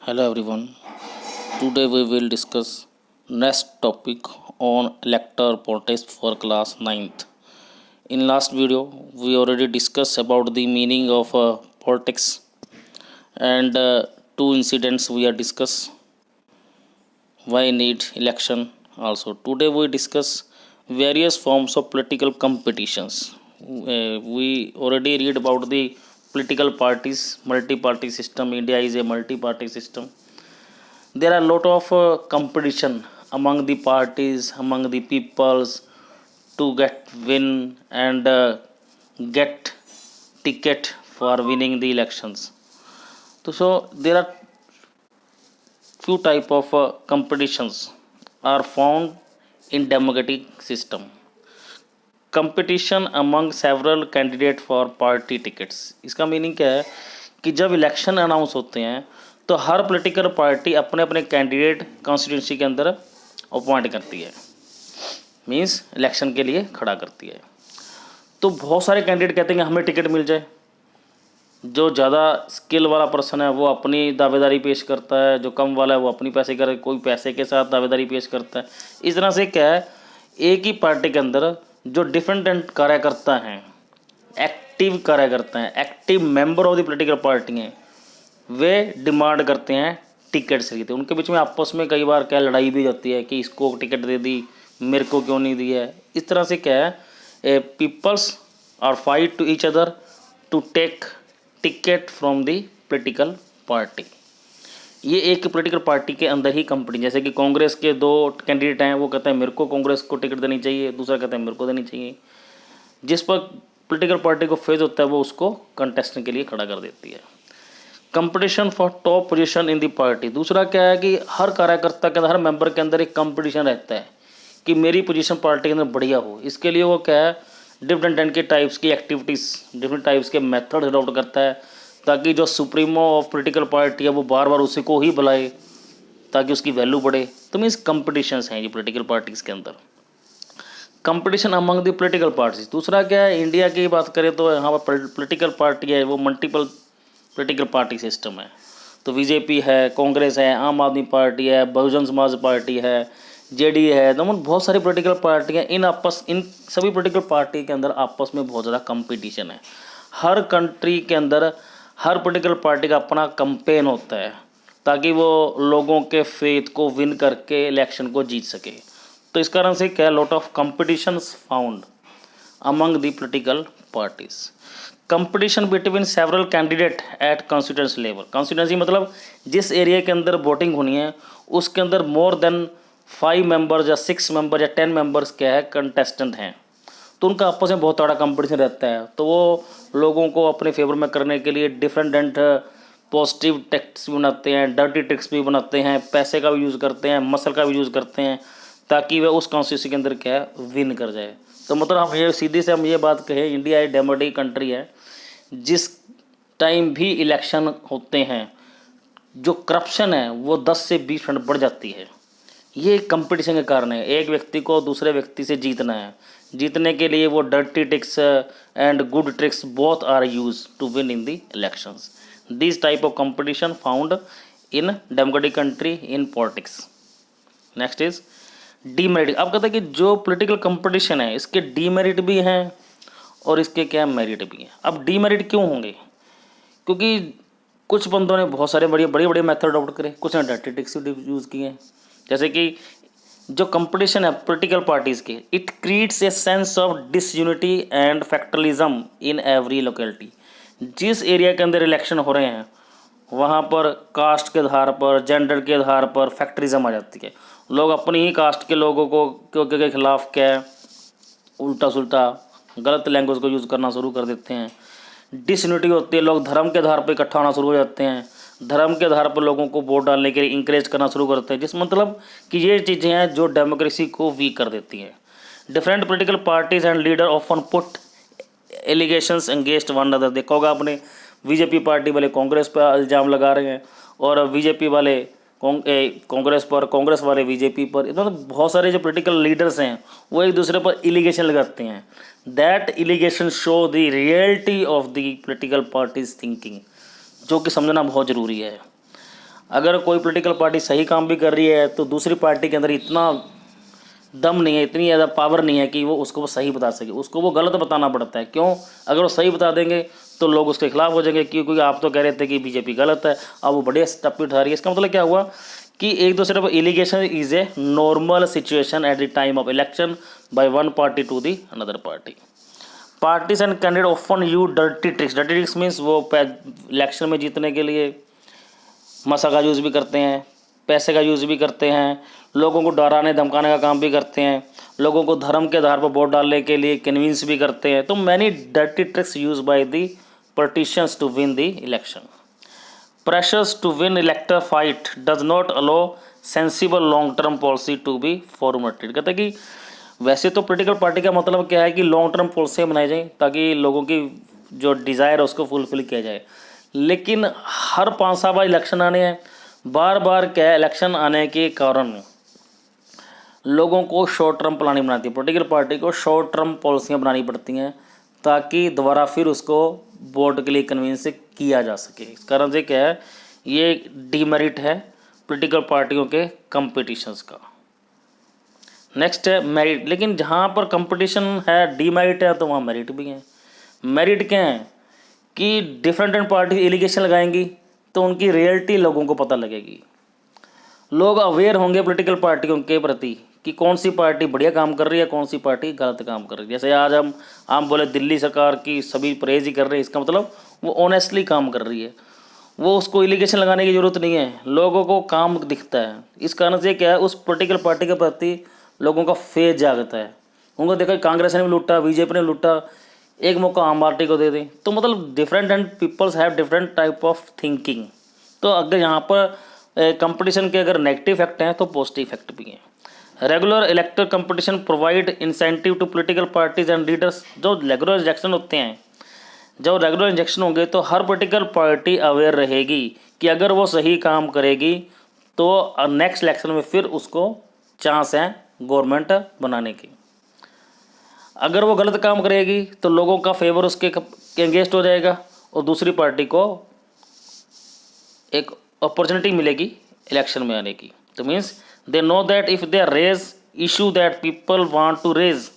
Hello everyone. Today we will discuss next topic on electoral politics for class 9th. In last video we already discussed about the meaning of politics and two incidents we are discuss why need election also. Today we discuss various forms of political competitions. We already read about the political parties, multi-party system. India is a multi-party system. There are a lot of competition among the parties, among the peoples to get win and get ticket for winning the elections. So there are few type of competitions are found in democratic system. Competition among several candidate for party tickets. इसका meaning क्या है कि जब election announce होते हैं तो हर political party अपने अपने कैंडिडेट कॉन्स्टिट्यूंसी के अंदर अपॉइंट करती है, मींस इलेक्शन के लिए खड़ा करती है. तो बहुत सारे कैंडिडेट कहते हैं कि हमें टिकट मिल जाए. जो ज़्यादा स्किल वाला पर्सन है वो अपनी दावेदारी पेश करता है, जो कम वाला है वो अपनी पैसे कर, कोई पैसे के साथ दावेदारी पेश करता है. इस तरह से क्या है, एक ही पार्टी के अंदर जो डिफरेंट कार्यकर्ता हैं, एक्टिव कार्यकर्ता हैं, active member of the political party हैं, वे डिमांड करते हैं टिकट से. उनके बीच में आपस में कई बार क्या लड़ाई भी जाती है कि इसको टिकट दे दी, मेरे को क्यों नहीं दी है. इस तरह से क्या है, peoples are fight to each other to take ticket from the political party. ये एक पॉलिटिकल पार्टी के अंदर ही कंपनी, जैसे कि कांग्रेस के दो कैंडिडेट हैं, वो कहते हैं मेरे को कांग्रेस को टिकट देनी चाहिए, दूसरा कहता है मेरे को देनी चाहिए. जिस पर पॉलिटिकल पार्टी को फेज होता है वो उसको कंटेस्टेंट के लिए खड़ा कर देती है. Competition for top position in the party. दूसरा क्या है कि हर कार्यकर्ता के अंदर, हर मेंबर के अंदर एक कंपटीशन रहता है कि मेरी पोजीशन पार्टी के अंदर बढ़िया हो. इसके लिए वो क्या है, डिफरेंट के टाइप्स की एक्टिविटीज़, डिफरेंट टाइप्स के मेथड अडॉप्ट करता है ताकि जो सुप्रीमो ऑफ पॉलिटिकल पार्टी है वो बार बार उसी को ही बुलाए ताकि उसकी वैल्यू बढ़े. तो मीन्स कंपटीशंस हैं ये पॉलिटिकल पार्टीज़ के अंदर. Competition among the political parties. दूसरा क्या है, इंडिया की बात करें तो यहाँ पर पॉलिटिकल पार्टी है वो मल्टीपल पॉलिटिकल पार्टी सिस्टम है. तो बीजेपी है, कांग्रेस है, आम आदमी पार्टी है, बहुजन समाज पार्टी है, जेडी है. तो बहुत सारी पॉलिटिकल पार्टियाँ इन सभी पॉलिटिकल पार्टी के अंदर आपस में बहुत ज़्यादा कंपटीशन है. हर कंट्री के अंदर हर पॉलिटिकल पार्टी का अपना कंपेन होता है ताकि वो लोगों के फेथ को विन करके इलेक्शन को जीत सके. तो इस कारण से क्या, lot of competitions found among the political parties. Competition between several candidate at constituency level. Constituency मतलब जिस एरिया के अंदर वोटिंग होनी है उसके अंदर मोर देन 5 मेंबर्स या 6 मेंबर या 10 मेंबर्स क्या है, कंटेस्टेंट हैं. तो उनका आपस में बहुत बड़ा कंपटीशन रहता है. तो वो लोगों को अपने फेवर में करने के लिए डिफरेंट पॉजिटिव टेक्ट्स भी बनाते हैं, डर्टी ट्रिक्स भी बनाते हैं, पैसे का भी यूज़ करते हैं, मसल का भी यूज़ करते हैं ताकि वह उस कॉन्स्टिट्यूंसी के अंदर क्या है, विन कर जाए. तो मतलब हम ये सीधी से हम ये बात कहें, इंडिया एक डेमोक्रेटिक कंट्री है. जिस टाइम भी इलेक्शन होते हैं जो करप्शन है वो 10 से 20% बढ़ जाती है. ये कंपटीशन के कारण है. एक व्यक्ति को दूसरे व्यक्ति से जीतना है, जीतने के लिए वो dirty tricks and good tricks both are use to win in the elections. This type of competition found in democratic country in politics. Next is demerit. अब कहते हैं कि जो पॉलिटिकल कंपटीशन है इसके डीमेरिट भी हैं और इसके क्या मेरिट भी हैं. अब डीमेरिट क्यों होंगे, क्योंकि कुछ बंदों ने बहुत सारे बड़े बड़े मेथड अडॉप्ट करे, कुछ ने डर्टी ट्रिक्स यूज़ किए. जैसे कि जो कंपटीशन है पॉलिटिकल पार्टीज़ के, it creates a sense of disunity and factionalism in every locality. जिस एरिया के अंदर इलेक्शन हो रहे हैं वहाँ पर कास्ट के आधार पर, जेंडर के आधार पर फैक्टरिज्म आ जाती है. लोग अपनी ही कास्ट के लोगों को के खिलाफ क्या है, उल्टा सुल्टा गलत लैंग्वेज को यूज़ करना शुरू कर देते हैं. डिसयूनिटी होती है, लोग धर्म के आधार पर इकट्ठा होना शुरू हो जाते हैं, धर्म के आधार पर लोगों को वोट डालने के लिए इंकरेज करना शुरू करते हैं. जिस मतलब कि ये चीज़ें हैं जो डेमोक्रेसी को वीक कर देती हैं. Different political parties and leader often put allegations against one other. देखा होगा आपने, बीजेपी पार्टी वाले कांग्रेस पर इल्ज़ाम लगा रहे हैं और बीजेपी वाले कांग्रेस पर, कांग्रेस वाले बीजेपी पर. मतलब बहुत सारे जो पॉलिटिकल लीडर्स हैं वो एक दूसरे पर एलिगेशन लगाते हैं. That allegation show the reality of the political parties thinking, जो कि समझना बहुत ज़रूरी है. अगर कोई पॉलिटिकल पार्टी सही काम भी कर रही है तो दूसरी पार्टी के अंदर इतना दम नहीं है, इतनी ज़्यादा पावर नहीं है कि वो उसको वो सही बता सके, उसको वो गलत बताना पड़ता है। क्यों? अगर वो सही बता देंगे तो लोग उसके खिलाफ हो जाएंगे, क्योंकि आप तो कह रहे थे कि बीजेपी गलत है, अब वो बड़े स्टेप भी उठा रही है। इसका मतलब क्या हुआ कि एक दूसरे पर allegation is a normal situation at the time of election by one party to the another party. Parties and candidate often use dirty tricks. Dirty tricks means वो इलेक्शन में जीतने के लिए मसा का यूज़ भी करते हैं, पैसे का यूज़ भी करते हैं, लोगों को डराने धमकाने का काम भी करते हैं, लोगों को धर्म के आधार पर वोट डालने के लिए कन्विंस भी करते हैं। तो many dirty tricks use by the politicians to win the election. Pressures to win elector fight does not allow sensible long term policy to be formatted. कहते हैं कि वैसे तो पॉलिटिकल पार्टी का मतलब क्या है कि लॉन्ग टर्म पॉलिसी बनाई जाए ताकि लोगों की जो डिज़ायर है उसको फुलफिल किया जाए, लेकिन हर 5 साल बाद इलेक्शन आने हैं, बार बार क्या इलेक्शन आने के कारण लोगों को शॉर्ट टर्म प्लानिंग बनाती है, पॉलिटिकल पार्टी को शॉर्ट टर्म पॉलिसियाँ बनानी पड़ती हैं ताकि दोबारा फिर उसको वोट के लिए कन्विंस किया जा सके। इस कारण से क्या है, ये डीमेरिट है पॉलिटिकल पार्टियों के कंपटीशंस का। नेक्स्ट है मेरिट। लेकिन जहाँ पर कंपटीशन है डीमेरिट है तो वहाँ मेरिट भी है। मेरिट क्या है कि डिफरेंट पार्टी एलिगेशन लगाएंगी तो उनकी रियलिटी लोगों को पता लगेगी, लोग अवेयर होंगे पॉलिटिकल पार्टियों के प्रति कि कौन सी पार्टी बढ़िया काम कर रही है, कौन सी पार्टी गलत काम कर रही है। जैसे आज हम बोले दिल्ली सरकार की सभी प्रेज ही कर रहे हैं, इसका मतलब वो ऑनेस्टली काम कर रही है, वो उसको एलिगेशन लगाने की ज़रूरत नहीं है, लोगों को काम दिखता है। इस कारण से क्या है, उस पॉलिटिकल पार्टी के प्रति लोगों का फेज जागता है। उनको देखा कांग्रेस ने भी लूटा, बीजेपी ने लूटा, एक मौका आम पार्टी को दे दें। तो मतलब different and peoples have different type of thinking. तो अगर यहाँ पर कंपटीशन के अगर नेगेटिव इफेक्ट हैं तो पॉजिटिव इफेक्ट भी हैं। Regular elector competition provide incentive to political parties and leaders. जो रेगुलर इलेक्शन होते हैं, जब रेगुलर इलेक्शन होंगे तो हर पॉलिटिकल पार्टी अवेयर रहेगी कि अगर वो सही काम करेगी तो नेक्स्ट इलेक्शन में फिर उसको चांस है गवर्नमेंट बनाने की। अगर वो गलत काम करेगी तो लोगों का फेवर उसके अगेंस्ट हो जाएगा और दूसरी पार्टी को एक अपॉर्चुनिटी मिलेगी इलेक्शन में आने की। तो means they know that if they raise issue that people want to raise,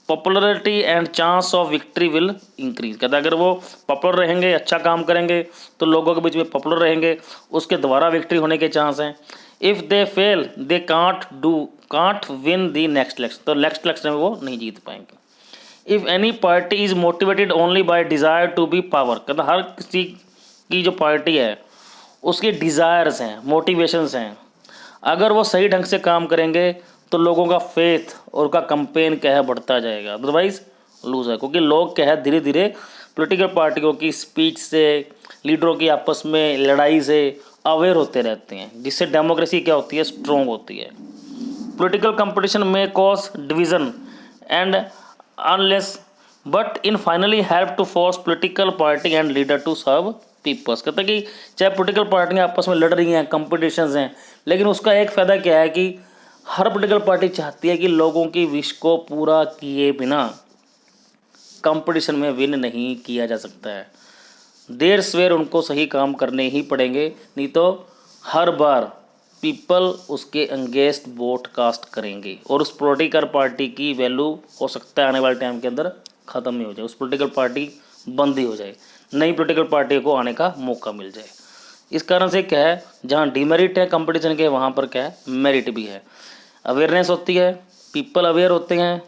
popularity and chance of victory will increase. कहता है अगर वो पॉपुलर रहेंगे, अच्छा काम करेंगे तो लोगों के बीच में पॉपुलर रहेंगे, उसके दोबारा विक्ट्री होने के चांस हैं। If they fail they can't win the next election, तो नेक्स्ट इलेक्शन में वो नहीं जीत पाएंगे। If any party is motivated only by desire to be power. कहता हर किसी की जो पार्टी है उसके डिज़ायर्स हैं, मोटिवेशंस हैं, अगर वो सही ढंग से काम करेंगे तो लोगों का फेथ और उनका कंपेन क्या है बढ़ता जाएगा, अदरवाइज लूज है। क्योंकि लोग क्या है धीरे धीरे पॉलिटिकल पार्टियों की स्पीच से, लीडरों की आपस में लड़ाई से अवेयर होते रहते हैं, जिससे डेमोक्रेसी क्या होती है, स्ट्रॉन्ग होती है। पॉलिटिकल कंपटीशन में cause division and unless but in finally help to force political party and leader to serve peoples. कहते हैं कि चाहे पॉलिटिकल पार्टियाँ आपस में लड़ रही हैं, कंपटीशंस हैं, लेकिन उसका एक फ़ायदा क्या है कि हर पॉलिटिकल पार्टी चाहती है कि लोगों की विश को पूरा किए बिना कंपटीशन में विन नहीं किया जा सकता है। देर सवेर उनको सही काम करने ही पड़ेंगे, नहीं तो हर बार पीपल उसके अगेंस्ट वोट कास्ट करेंगे और उस पॉलिटिकल पार्टी की वैल्यू हो सकता है आने वाले टाइम के अंदर ख़त्म ही हो जाए, उस पॉलिटिकल पार्टी बंद ही हो जाए, नई पॉलिटिकल पार्टी को आने का मौका मिल जाए। इस कारण से क्या है, जहाँ डिमेरिट है कंपटीशन के वहाँ पर क्या है मेरिट भी है। अवेयरनेस होती है, पीपल अवेयर होते हैं,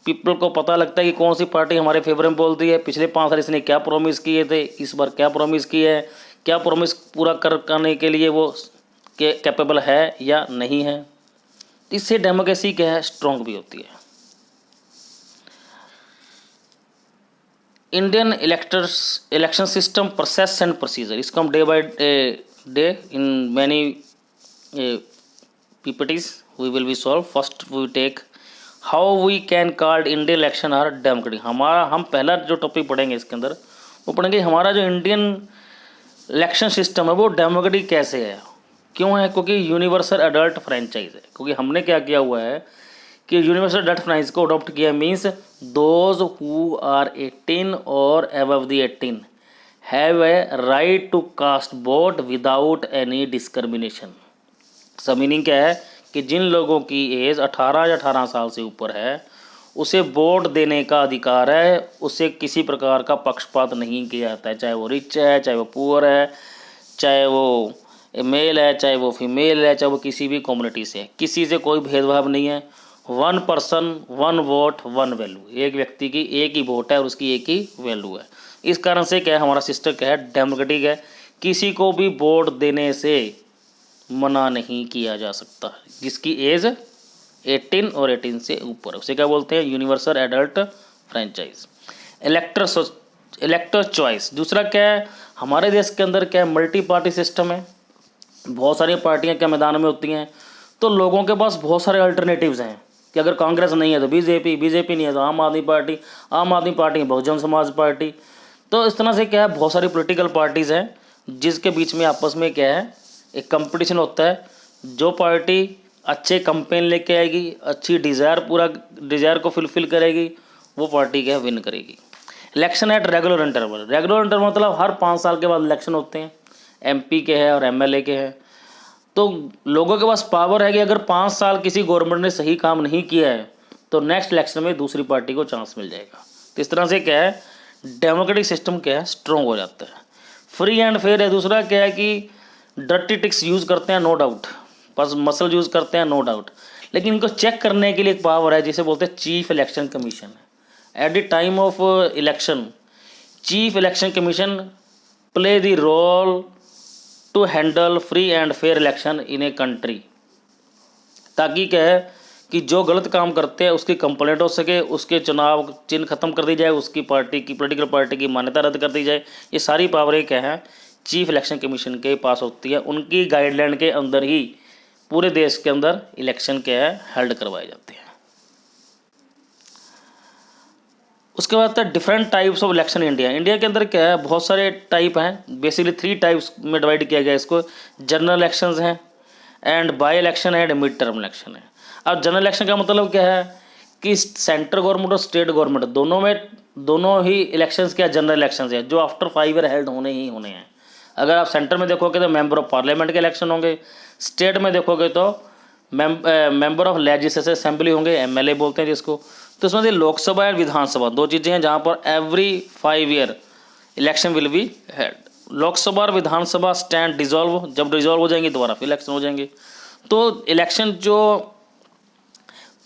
पीपल को पता लगता है कि कौन सी पार्टी हमारे फेवर में बोलती है, पिछले 5 साल इसने क्या प्रॉमिस किए थे, इस बार क्या प्रॉमिस किए है, क्या प्रॉमिस पूरा करने के लिए वो कैपेबल है या नहीं है। इससे डेमोक्रेसी क्या है स्ट्रॉन्ग भी होती है। Indian election system process and procedure, इसको हम day by day in many PPTs we will be solve. First we take how we can call Indian election are democratic। हम पहला जो टॉपिक पढ़ेंगे इसके अंदर वो पढ़ेंगे हमारा जो इंडियन इलेक्शन सिस्टम है वो डेमोक्रेटिक कैसे है, क्यों है, क्योंकि यूनिवर्सल अडल्ट फ्रेंचाइज है। क्योंकि हमने क्या किया हुआ है कि यूनिवर्सल अडल्ट फ्रेंचाइज को अडॉप्ट किया, मीन्स दोज हु आर 18 और above the 18 have a right to cast vote without any discrimination. सब मीनिंग क्या है कि जिन लोगों की एज 18 या 18 साल से ऊपर है उसे वोट देने का अधिकार है, उसे किसी प्रकार का पक्षपात नहीं किया जाता है, चाहे वो रिच है, चाहे वो पुअर है, चाहे वो मेल है, चाहे वो फीमेल है, चाहे वो किसी भी कम्युनिटी से है, किसी से कोई भेदभाव नहीं है। 1 पर्सन 1 वोट 1 वैल्यू, एक व्यक्ति की एक ही वोट है और उसकी एक ही वैल्यू है। इस कारण से क्या है, हमारा सिस्टम क्या है, डेमोक्रेटिक है, किसी को भी वोट देने से मना नहीं किया जा सकता जिसकी एज 18 और 18 से ऊपर, उसे क्या बोलते हैं, यूनिवर्सल एडल्ट फ्रेंचाइज। इलेक्टर चॉइस दूसरा क्या है, हमारे देश के अंदर क्या है, मल्टी पार्टी सिस्टम है, बहुत सारी पार्टियां क्या मैदान में होती हैं, तो लोगों के पास बहुत सारे अल्टरनेटिव्स हैं कि अगर कांग्रेस नहीं है तो बीजेपी, बीजेपी नहीं है तो आम आदमी पार्टी, आम आदमी पार्टी बहुजन समाज पार्टी। तो इस तरह से क्या है, बहुत सारी पॉलिटिकल पार्टीज़ हैं जिसके बीच में आपस में क्या है, एक कंपटीशन होता है। जो पार्टी अच्छे कैंपेन लेके आएगी, अच्छी डिज़ायर को फुलफिल करेगी, वो पार्टी क्या विन करेगी। Election at regular interval, regular interval मतलब हर 5 साल के बाद इलेक्शन होते हैं, एमपी के हैं और एमएलए के हैं। तो लोगों के पास पावर है कि अगर 5 साल किसी गवर्नमेंट ने सही काम नहीं किया है तो नेक्स्ट इलेक्शन में दूसरी पार्टी को चांस मिल जाएगा। तो इस तरह से क्या है, डेमोक्रेटिक सिस्टम क्या है, स्ट्रॉन्ग हो जाता है। फ्री एंड फेयर है दूसरा क्या है कि डर्टी टिक्स यूज़ करते हैं नो डाउट, बस मसल यूज़ करते हैं नो डाउट, लेकिन इनको चेक करने के लिए एक पावर है जिसे बोलते हैं chief election commission. At the time of election chief election commission play the role to handle free and fair election in a country, ताकि क्या है कि जो गलत काम करते हैं उसकी कंप्लेंट हो सके, उसके चुनाव चिन्ह खत्म कर दी जाए, उसकी पार्टी की पॉलिटिकल पार्टी की मान्यता रद्द कर दी जाए। ये सारी पावरें क्या है, चीफ इलेक्शन कमीशन के पास होती है। उनकी गाइडलाइन के अंदर ही पूरे देश के अंदर इलेक्शन क्या है हेल्ड करवाए जाते हैं। उसके बाद different types of election India. India के अंदर क्या है, बहुत सारे टाइप हैं, बेसिकली 3 टाइप्स में डिवाइड किया गया इसको। जनरल इलेक्शंस हैं and by election and mid term election है। अब जनरल इलेक्शन का मतलब क्या है कि सेंट्रल गवर्नमेंट और स्टेट गवर्नमेंट दोनों ही इलेक्शंस क्या जनरल इलेक्शंस है, जो आफ्टर 5 ईयर हेल्ड होने ही होने हैं। अगर आप सेंटर में देखोगे तो मेंबर ऑफ पार्लियामेंट के इलेक्शन होंगे, स्टेट में देखोगे तो मेंबर ऑफ लेजिस्लेटिव असेंबली होंगे, एमएलए बोलते हैं जिसको। तो इसमें से लोकसभा और विधानसभा 2 चीज़ें हैं जहाँ पर every 5 year election will be held. Lok Sabha और विधानसभा स्टैंड डिजॉल्व, जब डिजॉल्व हो जाएंगी दोबारा फिर इलेक्शन हो जाएंगे। तो इलेक्शन जो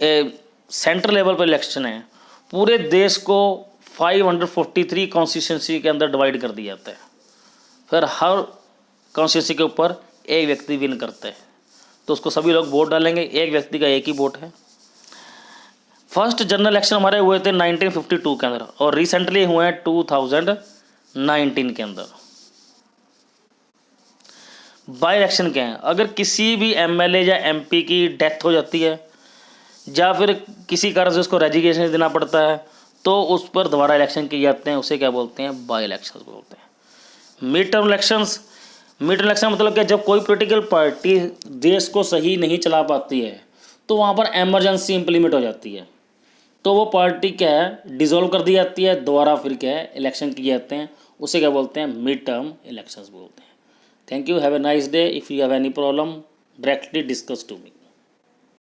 सेंट्रल लेवल पर इलेक्शन है, पूरे देश को 543 कॉन्स्टिट्यूंसी के अंदर डिवाइड कर दिया जाता है। फिर हर कॉन्स्टिट्यूंसी के ऊपर एक व्यक्ति विन करता है, तो उसको सभी लोग वोट डालेंगे, एक व्यक्ति का एक ही वोट है। फर्स्ट जनरल इलेक्शन हमारे हुए थे 1952 के अंदर और रिसेंटली हुए हैं 2019 के अंदर। बाई इलेक्शन क्या है, अगर किसी भी एमएलए या एमपी की डेथ हो जाती है या फिर किसी कारण से उसको रेजिग्नेशन देना पड़ता है तो उस पर दोबारा इलेक्शन किए जाते हैं, उसे क्या बोलते हैं, बाई इलेक्शन बोलते हैं। Mid term elections, mid election मतलब क्या, जब कोई पॉलिटिकल पार्टी देश को सही नहीं चला पाती है तो वहाँ पर एमरजेंसी इम्प्लीमेंट हो जाती है, तो वो पार्टी क्या है डिसॉल्व कर दी जाती है, दोबारा फिर क्या है इलेक्शन किए जाते हैं, उसे क्या बोलते हैं, मिड टर्म इलेक्शंस बोलते हैं। Thank you, have a nice day. If you have any problem directly discuss to me.